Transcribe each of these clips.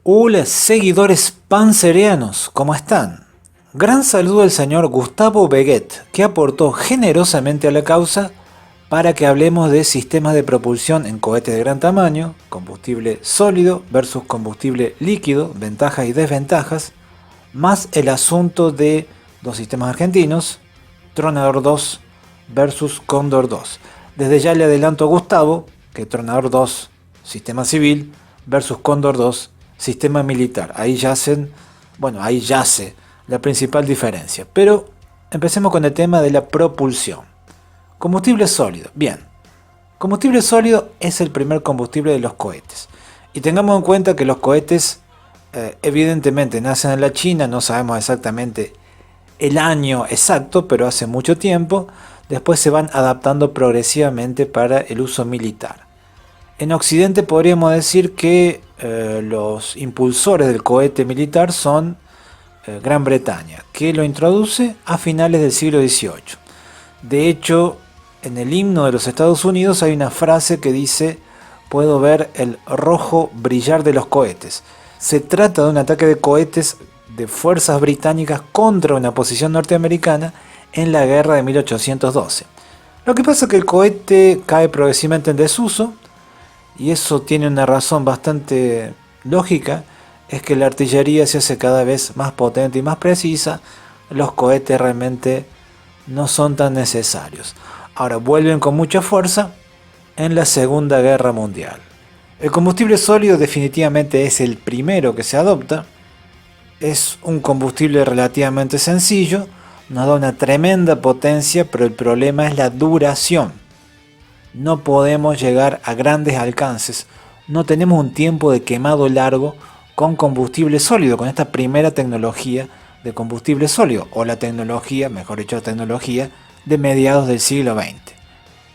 Hola, seguidores panzerianos, ¿cómo están? Gran saludo al señor Gustavo Beguet, que aportó generosamente a la causa para que hablemos de sistemas de propulsión en cohetes de gran tamaño, combustible sólido versus combustible líquido, ventajas y desventajas, más el asunto de dos sistemas argentinos, Tronador 2 versus Cóndor 2. Desde ya le adelanto a Gustavo que Tronador 2, sistema civil, versus Cóndor 2, sistema militar. Ahí yace la principal diferencia. Pero empecemos con el tema de la propulsión. Combustible sólido. Bien, combustible sólido es el primer combustible de los cohetes. Y tengamos en cuenta que los cohetes evidentemente nacen en la China, no sabemos exactamente el año exacto, pero hace mucho tiempo. Después se van adaptando progresivamente para el uso militar. En Occidente podríamos decir que los impulsores del cohete militar son Gran Bretaña, que lo introduce a finales del siglo XVIII. De hecho, en el himno de los Estados Unidos hay una frase que dice: "Puedo ver el rojo brillar de los cohetes". Se trata de un ataque de cohetes de fuerzas británicas contra una posición norteamericana en la guerra de 1812. Lo que pasa es que el cohete cae progresivamente en desuso, y eso tiene una razón bastante lógica: es que la artillería se hace cada vez más potente y más precisa, los cohetes realmente no son tan necesarios. Ahora vuelven con mucha fuerza en la Segunda Guerra Mundial. El combustible sólido definitivamente es el primero que se adopta. Es un combustible relativamente sencillo, nos da una tremenda potencia, pero el problema es la duración. No podemos llegar a grandes alcances, no tenemos un tiempo de quemado largo con combustible sólido, con esta primera tecnología de combustible sólido, o la tecnología, mejor dicho, la tecnología de mediados del siglo XX.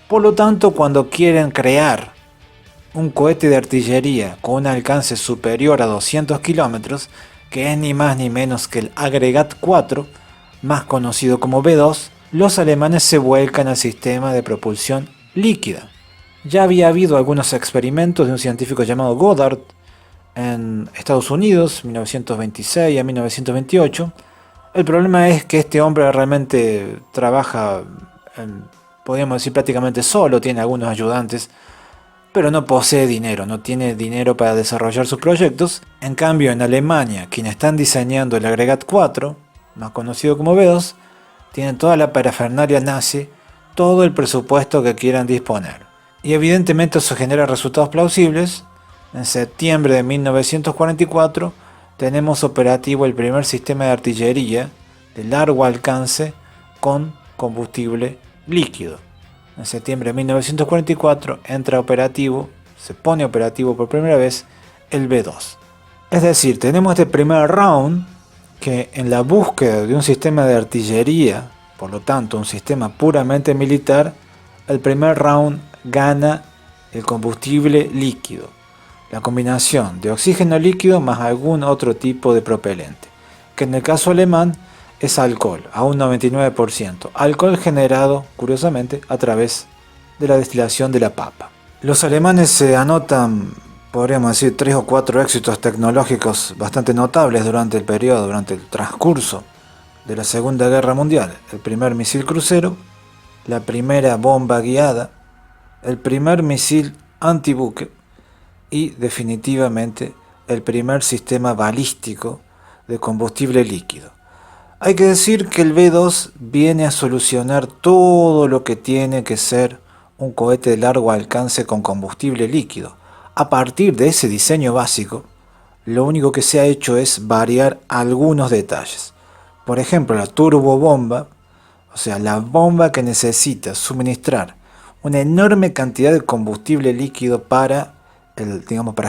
Por lo tanto, cuando quieren crear un cohete de artillería con un alcance superior a 200 kilómetros, que es ni más ni menos que el Agregat 4, más conocido como B2, los alemanes se vuelcan al sistema de propulsión líquida. Ya había habido algunos experimentos de un científico llamado Goddard en Estados Unidos, 1926 a 1928. El problema es que este hombre realmente trabaja, podríamos decir, prácticamente solo, tiene algunos ayudantes, pero no posee dinero, no tiene dinero para desarrollar sus proyectos. En cambio, en Alemania, quienes están diseñando el Agregat 4, más conocido como B2, tienen toda la parafernalia nazi, todo el presupuesto que quieran disponer. Y evidentemente eso genera resultados plausibles. En septiembre de 1944 tenemos operativo el primer sistema de artillería de largo alcance con combustible líquido. En septiembre de 1944 se pone operativo por primera vez el B2. Es decir, tenemos este primer round que, en la búsqueda de un sistema de artillería, por lo tanto un sistema puramente militar, el primer round gana el combustible líquido, la combinación de oxígeno líquido más algún otro tipo de propelente, que en el caso alemán es alcohol, a un 99%, alcohol generado, curiosamente, a través de la destilación de la papa. Los alemanes se anotan, podríamos decir, 3 o 4 éxitos tecnológicos bastante notables durante el transcurso de la Segunda Guerra Mundial: el primer misil crucero, la primera bomba guiada, el primer misil antibuque y definitivamente el primer sistema balístico de combustible líquido. Hay que decir que el B2 viene a solucionar todo lo que tiene que ser un cohete de largo alcance con combustible líquido. A partir de ese diseño básico, lo único que se ha hecho es variar algunos detalles. Por ejemplo, la turbobomba, o sea, la bomba que necesita suministrar una enorme cantidad de combustible líquido para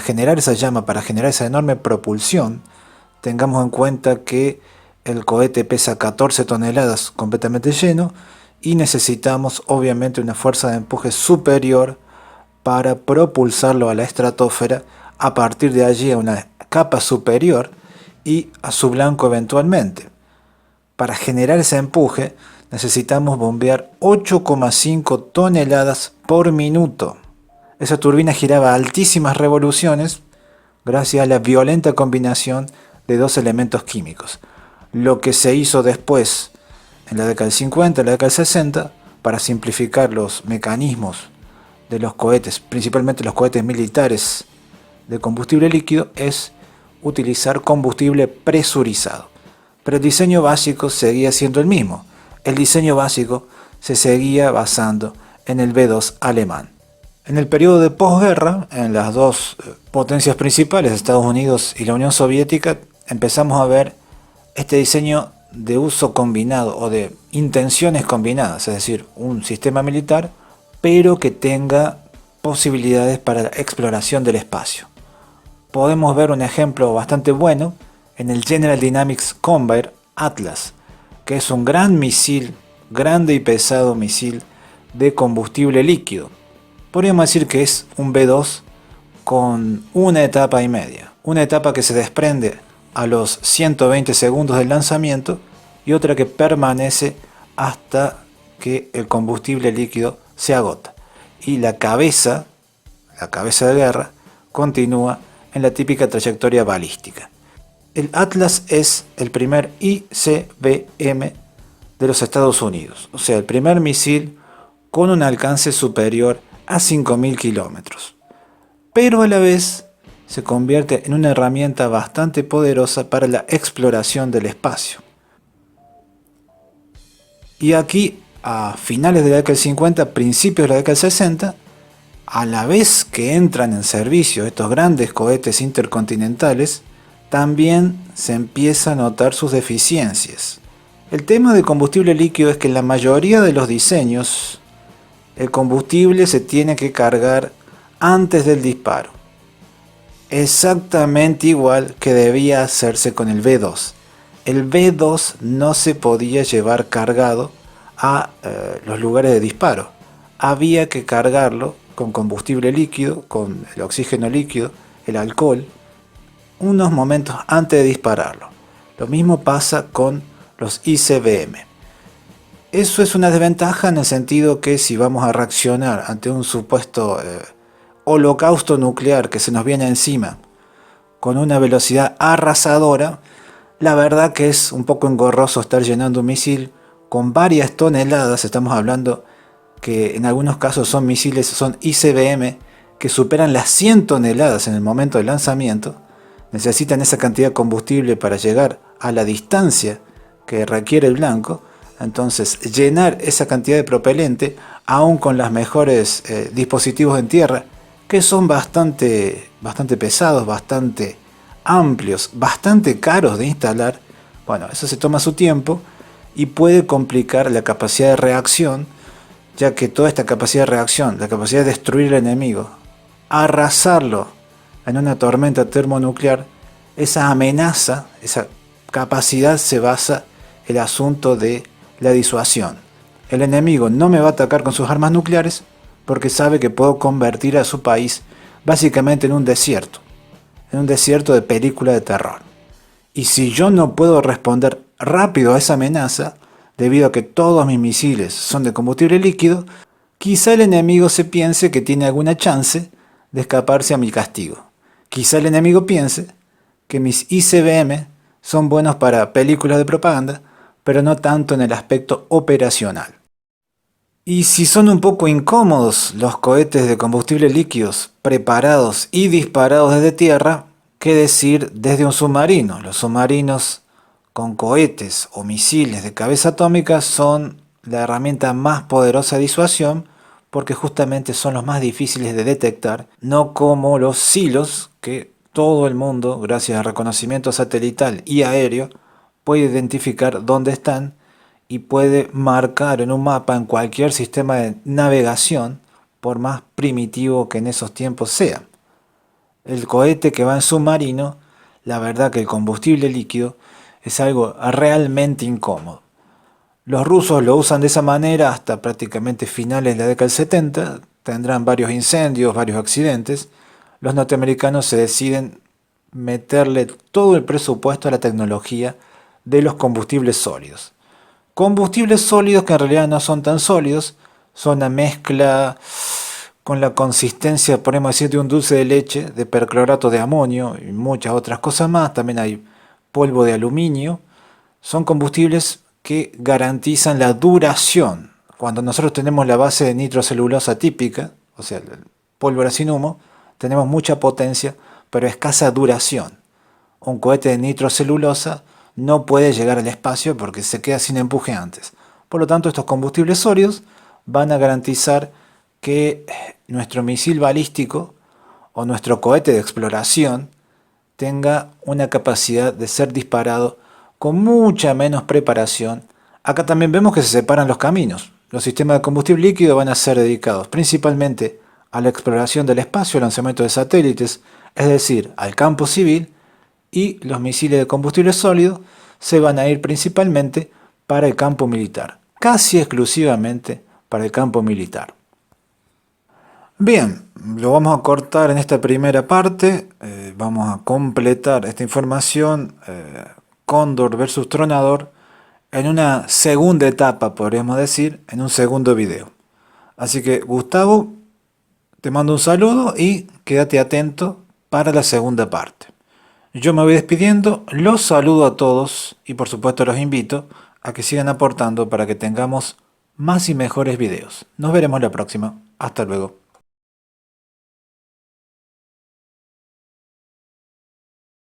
generar esa llama, para generar esa enorme propulsión. Tengamos en cuenta que el cohete pesa 14 toneladas completamente lleno y necesitamos obviamente una fuerza de empuje superior para propulsarlo a la estratosfera, a partir de allí a una capa superior y a su blanco eventualmente. Para generar ese empuje necesitamos bombear 8,5 toneladas por minuto. Esa turbina giraba a altísimas revoluciones, gracias a la violenta combinación de dos elementos químicos. Lo que se hizo después, en la década del 50, en la década del 60, para simplificar los mecanismos de los cohetes, principalmente los cohetes militares de combustible líquido, es utilizar combustible presurizado. Pero el diseño básico seguía siendo el mismo. El diseño básico se seguía basando en el V2 alemán. En el periodo de posguerra, en las dos potencias principales, Estados Unidos y la Unión Soviética, empezamos a ver este diseño de uso combinado o de intenciones combinadas, es decir, un sistema militar, pero que tenga posibilidades para la exploración del espacio. Podemos ver un ejemplo bastante bueno en el General Dynamics Combair Atlas, que es un gran misil, grande y pesado misil de combustible líquido. Podríamos decir que es un B2 con una etapa y media. Una etapa que se desprende a los 120 segundos del lanzamiento y otra que permanece hasta que el combustible líquido se agota. Y la cabeza de guerra, continúa en la típica trayectoria balística. El Atlas es el primer ICBM de los Estados Unidos, o sea, el primer misil con un alcance superior a 5.000 kilómetros. Pero a la vez se convierte en una herramienta bastante poderosa para la exploración del espacio. Y aquí, a finales de la década del 50, principios de la década del 60, a la vez que entran en servicio estos grandes cohetes intercontinentales, también se empieza a notar sus deficiencias. El tema del combustible líquido es que en la mayoría de los diseños, el combustible se tiene que cargar antes del disparo. Exactamente igual que debía hacerse con el V2. El V2 no se podía llevar cargado a los lugares de disparo. Había que cargarlo con combustible líquido, con el oxígeno líquido, el alcohol, unos momentos antes de dispararlo. Lo mismo pasa con los ICBM. Eso es una desventaja en el sentido que si vamos a reaccionar ante un supuesto holocausto nuclear que se nos viene encima con una velocidad arrasadora, la verdad que es un poco engorroso estar llenando un misil con varias toneladas. Estamos hablando que en algunos casos son misiles, son ICBM que superan las 100 toneladas en el momento del lanzamiento. Necesitan esa cantidad de combustible para llegar a la distancia que requiere el blanco. Entonces, llenar esa cantidad de propelente, aún con los mejores dispositivos en tierra, que son bastante pesados, bastante amplios, bastante caros de instalar, bueno, eso se toma su tiempo y puede complicar la capacidad de reacción, ya que toda esta capacidad de reacción, la capacidad de destruir al enemigo, arrasarlo en una tormenta termonuclear, esa amenaza, esa capacidad se basa en el asunto de la disuasión. El enemigo no me va a atacar con sus armas nucleares porque sabe que puedo convertir a su país básicamente en un desierto de película de terror. Y si yo no puedo responder rápido a esa amenaza, debido a que todos mis misiles son de combustible líquido, quizá el enemigo se piense que tiene alguna chance de escaparse a mi castigo. Quizá el enemigo piense que mis ICBM son buenos para películas de propaganda, pero no tanto en el aspecto operacional. Y si son un poco incómodos los cohetes de combustible líquidos preparados y disparados desde tierra, ¿qué decir desde un submarino? Los submarinos con cohetes o misiles de cabeza atómica son la herramienta más poderosa de disuasión porque justamente son los más difíciles de detectar, no como los silos que todo el mundo, gracias al reconocimiento satelital y aéreo, puede identificar dónde están y puede marcar en un mapa en cualquier sistema de navegación, por más primitivo que en esos tiempos sea. El cohete que va en submarino, la verdad que el combustible líquido es algo realmente incómodo. Los rusos lo usan de esa manera hasta prácticamente finales de la década del 70, tendrán varios incendios, varios accidentes. Los norteamericanos se deciden meterle todo el presupuesto a la tecnología de los combustibles sólidos. Combustibles sólidos que en realidad no son tan sólidos, son una mezcla con la consistencia, podemos decir, de un dulce de leche, de perclorato de amonio y muchas otras cosas más. También hay polvo de aluminio. Son combustibles que garantizan la duración. Cuando nosotros tenemos la base de nitrocelulosa típica, o sea, el pólvora sin humo, tenemos mucha potencia, pero escasa duración. Un cohete de nitrocelulosa no puede llegar al espacio porque se queda sin empuje antes. Por lo tanto, estos combustibles sólidos van a garantizar que nuestro misil balístico o nuestro cohete de exploración tenga una capacidad de ser disparado con mucha menos preparación. Acá también vemos que se separan los caminos. Los sistemas de combustible líquido van a ser dedicados principalmente a la exploración del espacio, lanzamiento de satélites, es decir, al campo civil, y los misiles de combustible sólido se van a ir principalmente para el campo militar, casi exclusivamente para el campo militar. Bien, lo vamos a cortar en esta primera parte, vamos a completar esta información Cóndor versus Tronador en una segunda etapa, podríamos decir, en un segundo video. Así que Gustavo, te mando un saludo y quédate atento para la segunda parte. Yo me voy despidiendo, los saludo a todos y por supuesto los invito a que sigan aportando para que tengamos más y mejores videos. Nos veremos la próxima. Hasta luego.